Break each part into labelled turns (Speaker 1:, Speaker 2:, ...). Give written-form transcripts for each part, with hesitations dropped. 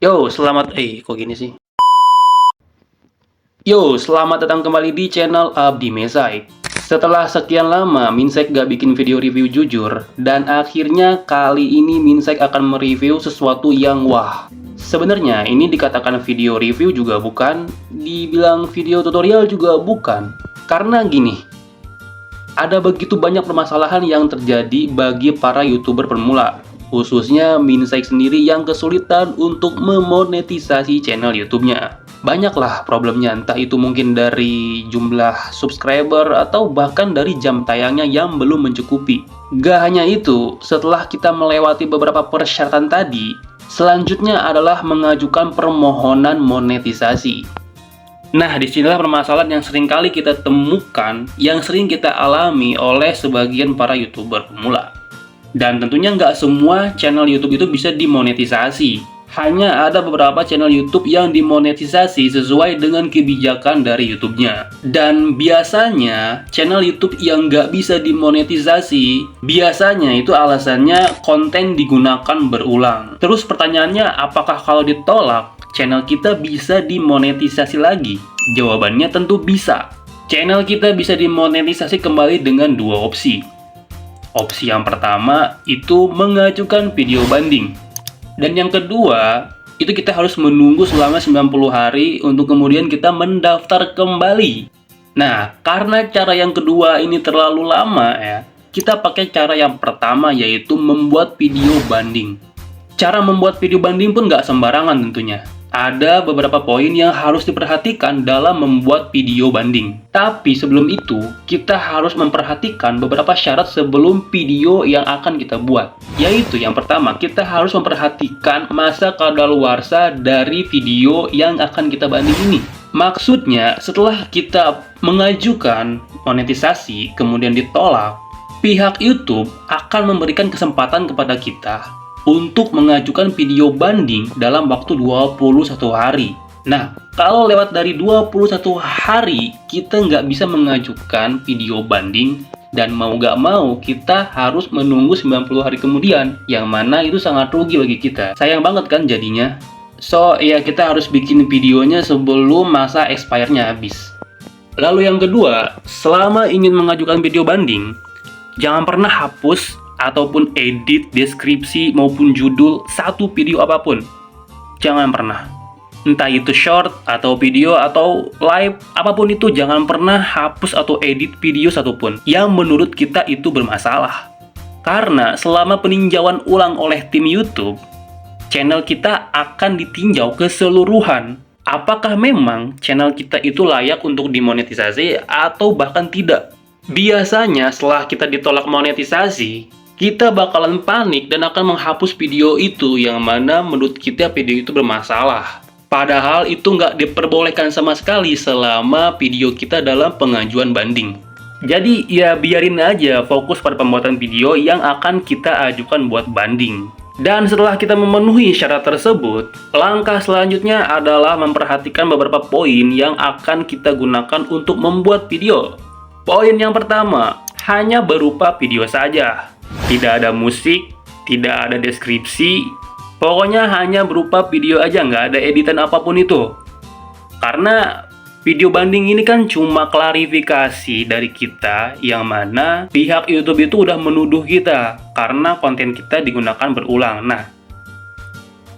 Speaker 1: Kok gini sih? Selamat datang kembali di channel Abdi Mesai. Setelah sekian lama Minsek gak bikin video review jujur, dan akhirnya kali ini Minsek akan mereview sesuatu yang wah. Sebenarnya ini dikatakan video review juga bukan, dibilang video tutorial juga bukan. Karena gini, ada begitu banyak permasalahan yang terjadi bagi para YouTuber pemula, khususnya Minsek sendiri yang kesulitan untuk memonetisasi channel YouTube-nya. Banyaklah problemnya, entah itu mungkin dari jumlah subscriber atau bahkan dari jam tayangnya yang belum mencukupi. Gak hanya itu, setelah kita melewati beberapa persyaratan tadi, selanjutnya adalah mengajukan permohonan monetisasi. Nah, disinilah permasalahan yang sering kali kita temukan, yang sering kita alami oleh sebagian para YouTuber pemula. Dan tentunya nggak semua channel YouTube itu bisa dimonetisasi. Hanya ada beberapa channel YouTube yang dimonetisasi sesuai dengan kebijakan dari YouTube-nya. Dan biasanya channel YouTube yang nggak bisa dimonetisasi, biasanya itu alasannya konten digunakan berulang. Terus pertanyaannya, apakah kalau ditolak, channel kita bisa dimonetisasi lagi? Jawabannya tentu bisa. Channel kita bisa dimonetisasi kembali dengan dua opsi. Opsi yang pertama itu mengajukan video banding. Dan yang kedua, itu kita harus menunggu selama 90 hari untuk kemudian kita mendaftar kembali. Nah, karena cara yang kedua ini terlalu lama ya, kita pakai cara yang pertama, yaitu membuat video banding. Cara membuat video banding pun nggak sembarangan tentunya. Ada beberapa poin yang harus diperhatikan dalam membuat video banding. Tapi sebelum itu, kita harus memperhatikan beberapa syarat sebelum video yang akan kita buat. Yaitu yang pertama, kita harus memperhatikan masa kadaluarsa dari video yang akan kita banding ini. Maksudnya, setelah kita mengajukan monetisasi, kemudian ditolak, pihak YouTube akan memberikan kesempatan kepada kita untuk mengajukan video banding dalam waktu 21 hari. Nah, kalau lewat dari 21 hari, kita nggak bisa mengajukan video banding, dan mau nggak mau, kita harus menunggu 90 hari kemudian, yang mana itu sangat rugi bagi kita. Sayang banget kan jadinya? So, ya kita harus bikin videonya sebelum masa expire-nya habis. Lalu yang kedua, selama ingin mengajukan video banding, jangan pernah hapus ataupun edit deskripsi maupun judul satu video apapun. Jangan pernah. Entah itu short atau video atau live, apapun itu, jangan pernah hapus atau edit video satupun yang menurut kita itu bermasalah. Karena selama peninjauan ulang oleh tim YouTube, channel kita akan ditinjau keseluruhan. Apakah memang channel kita itu layak untuk dimonetisasi atau bahkan tidak? Biasanya setelah kita ditolak monetisasi, kita bakalan panik dan akan menghapus video itu yang mana menurut kita video itu bermasalah. Padahal itu nggak diperbolehkan sama sekali selama video kita dalam pengajuan banding. Jadi ya biarin aja fokus pada pembuatan video yang akan kita ajukan buat banding. Dan setelah kita memenuhi syarat tersebut, langkah selanjutnya adalah memperhatikan beberapa poin yang akan kita gunakan untuk membuat video. Poin yang pertama, hanya berupa video saja. Tidak ada musik, tidak ada deskripsi, pokoknya hanya berupa video aja, nggak ada editan apapun itu. Karena video banding ini kan cuma klarifikasi dari kita, yang mana pihak YouTube itu udah menuduh kita karena konten kita digunakan berulang. Nah,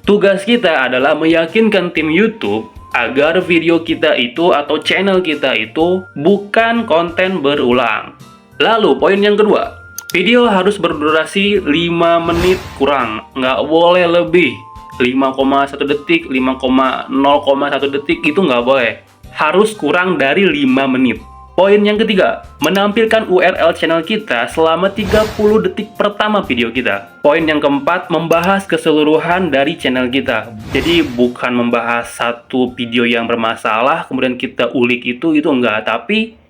Speaker 1: tugas kita adalah meyakinkan tim YouTube agar video kita itu atau channel kita itu bukan konten berulang. Lalu poin yang kedua, video harus berdurasi 5 menit kurang, nggak boleh lebih. 5,1 detik, 5,0,1 detik itu nggak boleh. Harus kurang dari 5 menit. Poin yang ketiga, menampilkan URL channel kita selama 30 detik pertama video kita. Poin yang keempat, membahas keseluruhan dari channel kita. Jadi bukan membahas satu video yang bermasalah, kemudian kita ulik itu enggak. Tapi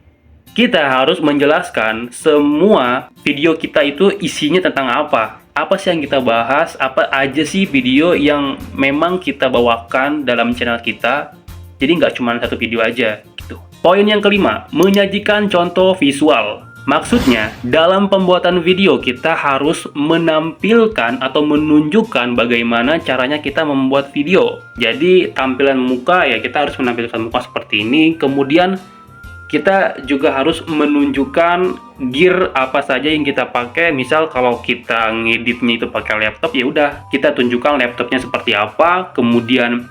Speaker 1: kita harus menjelaskan semua video kita itu isinya tentang apa. Apa sih yang kita bahas, apa aja sih video yang memang kita bawakan dalam channel kita. Jadi nggak cuma satu video aja gitu. Poin yang kelima, menyajikan contoh visual. Maksudnya, dalam pembuatan video kita harus menampilkan atau menunjukkan bagaimana caranya kita membuat video. Jadi, tampilan muka ya kita harus menampilkan muka seperti ini. Kemudian, kita juga harus menunjukkan gear apa saja yang kita pakai. Misal kalau kita ngeditnya itu pakai laptop, ya udah kita tunjukkan laptopnya seperti apa. Kemudian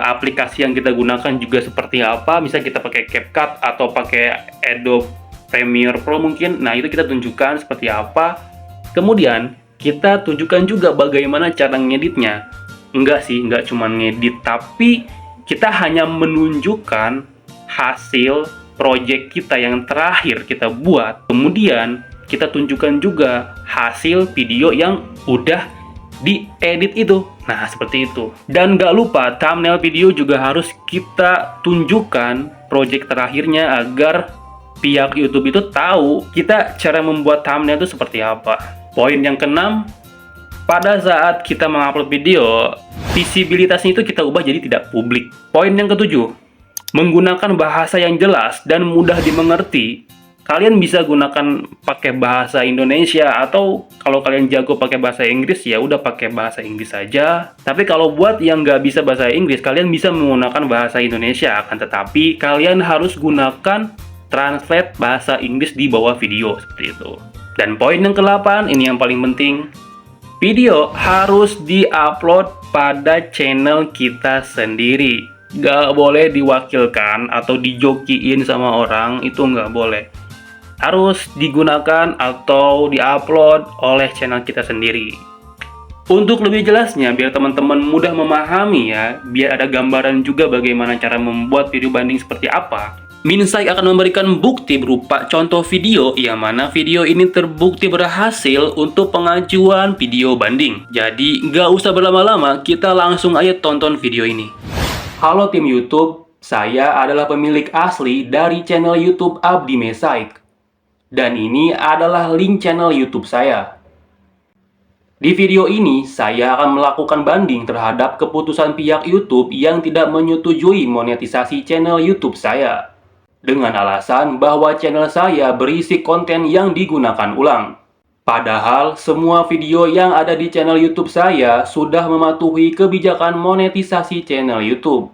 Speaker 1: aplikasi yang kita gunakan juga seperti apa. Misal kita pakai CapCut atau pakai Adobe Premiere Pro mungkin, nah itu kita tunjukkan seperti apa. Kemudian kita tunjukkan juga bagaimana cara ngeditnya. Enggak cuma ngedit, tapi kita hanya menunjukkan hasil project kita yang terakhir kita buat. Kemudian kita tunjukkan juga hasil video yang udah diedit itu. Nah, seperti itu. Dan nggak lupa, thumbnail video juga harus kita tunjukkan project terakhirnya agar pihak YouTube itu tahu kita cara membuat thumbnail itu seperti apa. Poin yang keenam, pada saat kita mengupload video, visibilitasnya itu kita ubah jadi tidak publik. Poin yang ketujuh, menggunakan bahasa yang jelas dan mudah dimengerti. Kalian bisa gunakan pakai bahasa Indonesia, atau kalau kalian jago pakai bahasa Inggris ya udah pakai bahasa Inggris saja. Tapi kalau buat yang nggak bisa bahasa Inggris, kalian bisa menggunakan bahasa Indonesia. Akan tetapi kalian harus gunakan translate bahasa Inggris di bawah video seperti itu. Dan poin yang ke-8, ini yang paling penting. Video harus di-upload pada channel kita sendiri. Nggak boleh diwakilkan atau dijokiin sama orang, itu nggak boleh. Harus digunakan atau di-upload oleh channel kita sendiri. Untuk lebih jelasnya, biar teman-teman mudah memahami ya, biar ada gambaran juga bagaimana cara membuat video banding seperti apa, Minsai akan memberikan bukti berupa contoh video yang mana video ini terbukti berhasil untuk pengajuan video banding. Jadi nggak usah berlama-lama, kita langsung aja tonton video ini. Halo tim YouTube, saya adalah pemilik asli dari channel YouTube Abdi Mesaik. Dan ini adalah link channel YouTube saya. Di video ini, saya akan melakukan banding terhadap keputusan pihak YouTube yang tidak menyetujui monetisasi channel YouTube saya, dengan alasan bahwa channel saya berisi konten yang digunakan ulang. Padahal semua video yang ada di channel YouTube saya sudah mematuhi kebijakan monetisasi channel YouTube.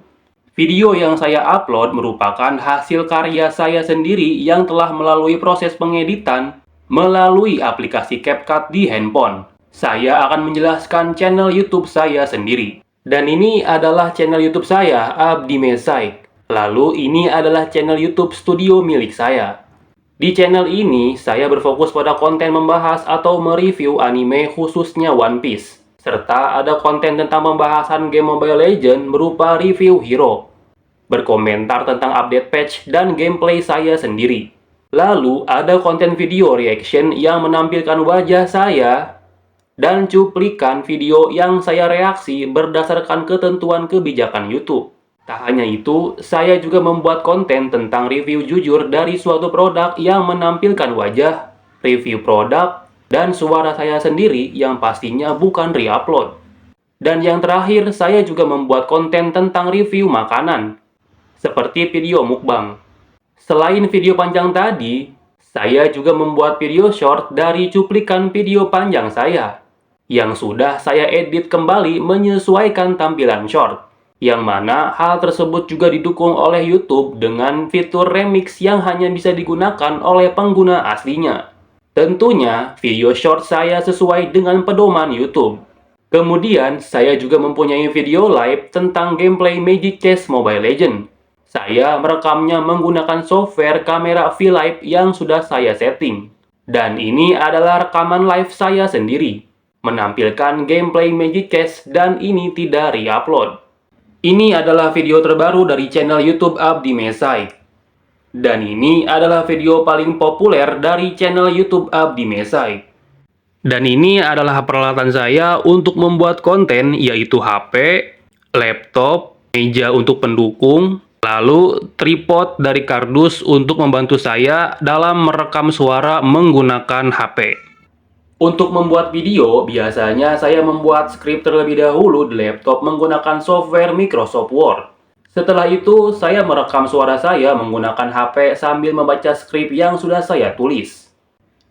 Speaker 1: Video yang saya upload merupakan hasil karya saya sendiri yang telah melalui proses pengeditan melalui aplikasi CapCut di handphone. Saya akan menjelaskan channel YouTube saya sendiri. Dan ini adalah channel YouTube saya, Abdi Mesaik. Lalu ini adalah channel YouTube studio milik saya. Di channel ini, saya berfokus pada konten membahas atau mereview anime khususnya One Piece. Serta ada konten tentang pembahasan game Mobile Legends berupa review hero. Berkomentar tentang update patch dan gameplay saya sendiri. Lalu ada konten video reaction yang menampilkan wajah saya dan cuplikan video yang saya reaksi berdasarkan ketentuan kebijakan YouTube. Tak hanya itu, saya juga membuat konten tentang review jujur dari suatu produk yang menampilkan wajah, review produk, dan suara saya sendiri yang pastinya bukan re-upload. Dan yang terakhir, saya juga membuat konten tentang review makanan, seperti video mukbang. Selain video panjang tadi, saya juga membuat video short dari cuplikan video panjang saya, yang sudah saya edit kembali menyesuaikan tampilan short. Yang mana hal tersebut juga didukung oleh YouTube dengan fitur remix yang hanya bisa digunakan oleh pengguna aslinya. Tentunya, video short saya sesuai dengan pedoman YouTube. Kemudian, saya juga mempunyai video live tentang gameplay Magic Chess Mobile Legends. Saya merekamnya menggunakan software kamera V-Live yang sudah saya setting. Dan ini adalah rekaman live saya sendiri, menampilkan gameplay Magic Chess dan ini tidak re-upload. Ini adalah video terbaru dari channel YouTube Abdi Mesaik. Dan ini adalah video paling populer dari channel YouTube Abdi Mesaik. Dan ini adalah peralatan saya untuk membuat konten, yaitu HP, laptop, meja untuk pendukung, lalu tripod dari kardus untuk membantu saya dalam merekam suara menggunakan HP. Untuk membuat video, biasanya saya membuat skrip terlebih dahulu di laptop menggunakan software Microsoft Word. Setelah itu, saya merekam suara saya menggunakan HP sambil membaca skrip yang sudah saya tulis.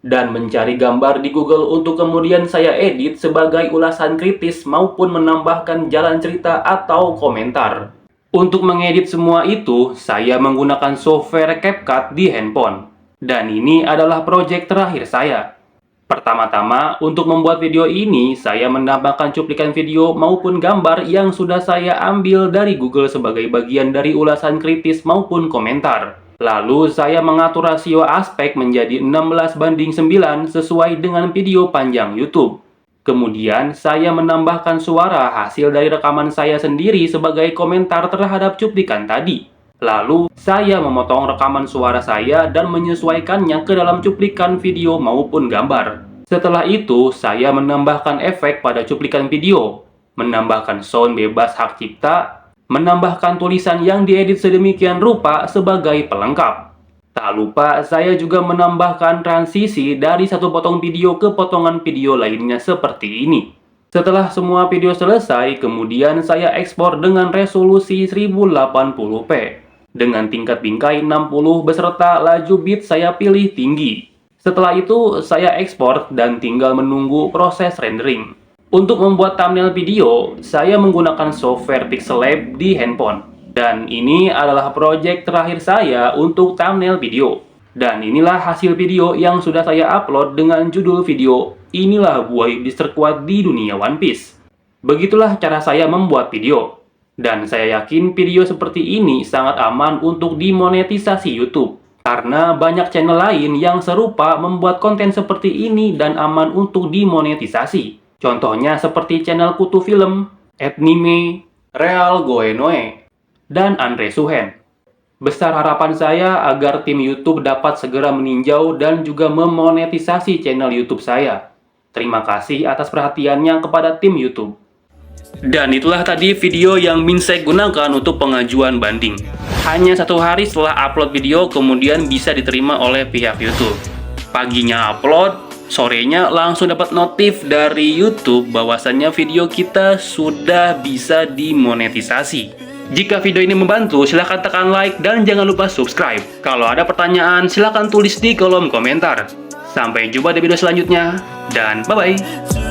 Speaker 1: Dan mencari gambar di Google untuk kemudian saya edit sebagai ulasan kritis maupun menambahkan jalan cerita atau komentar. Untuk mengedit semua itu, saya menggunakan software CapCut di handphone. Dan ini adalah proyek terakhir saya. Pertama-tama, untuk membuat video ini, saya menambahkan cuplikan video maupun gambar yang sudah saya ambil dari Google sebagai bagian dari ulasan kritis maupun komentar. Lalu, saya mengatur rasio aspek menjadi 16:9 sesuai dengan video panjang YouTube. Kemudian, saya menambahkan suara hasil dari rekaman saya sendiri sebagai komentar terhadap cuplikan tadi. Lalu, saya memotong rekaman suara saya dan menyesuaikannya ke dalam cuplikan video maupun gambar. Setelah itu, saya menambahkan efek pada cuplikan video, menambahkan sound bebas hak cipta, menambahkan tulisan yang diedit sedemikian rupa sebagai pelengkap. Tak lupa, saya juga menambahkan transisi dari satu potong video ke potongan video lainnya seperti ini. Setelah semua video selesai, kemudian saya ekspor dengan resolusi 1080p. Dengan tingkat bingkai 60 beserta laju bit saya pilih tinggi. Setelah itu, saya ekspor dan tinggal menunggu proses rendering. Untuk membuat thumbnail video, saya menggunakan software Pixellab di handphone. Dan ini adalah proyek terakhir saya untuk thumbnail video. Dan inilah hasil video yang sudah saya upload dengan judul video "Inilah buah iblis terkuat di dunia One Piece". Begitulah cara saya membuat video. Dan saya yakin video seperti ini sangat aman untuk dimonetisasi YouTube. Karena banyak channel lain yang serupa membuat konten seperti ini dan aman untuk dimonetisasi. Contohnya seperti channel Kutu Film, Etnime, Real Goenoe, dan Andre Suhen. Besar harapan saya agar tim YouTube dapat segera meninjau dan juga memonetisasi channel YouTube saya. Terima kasih atas perhatiannya kepada tim YouTube. Dan itulah tadi video yang Minsek gunakan untuk pengajuan banding. Hanya 1 hari setelah upload video kemudian bisa diterima oleh pihak YouTube. Paginya upload, sorenya langsung dapat notif dari YouTube bahwasannya video kita sudah bisa dimonetisasi. Jika video ini membantu, silahkan tekan like dan jangan lupa subscribe. Kalau ada pertanyaan, silahkan tulis di kolom komentar. Sampai jumpa di video selanjutnya, dan bye-bye!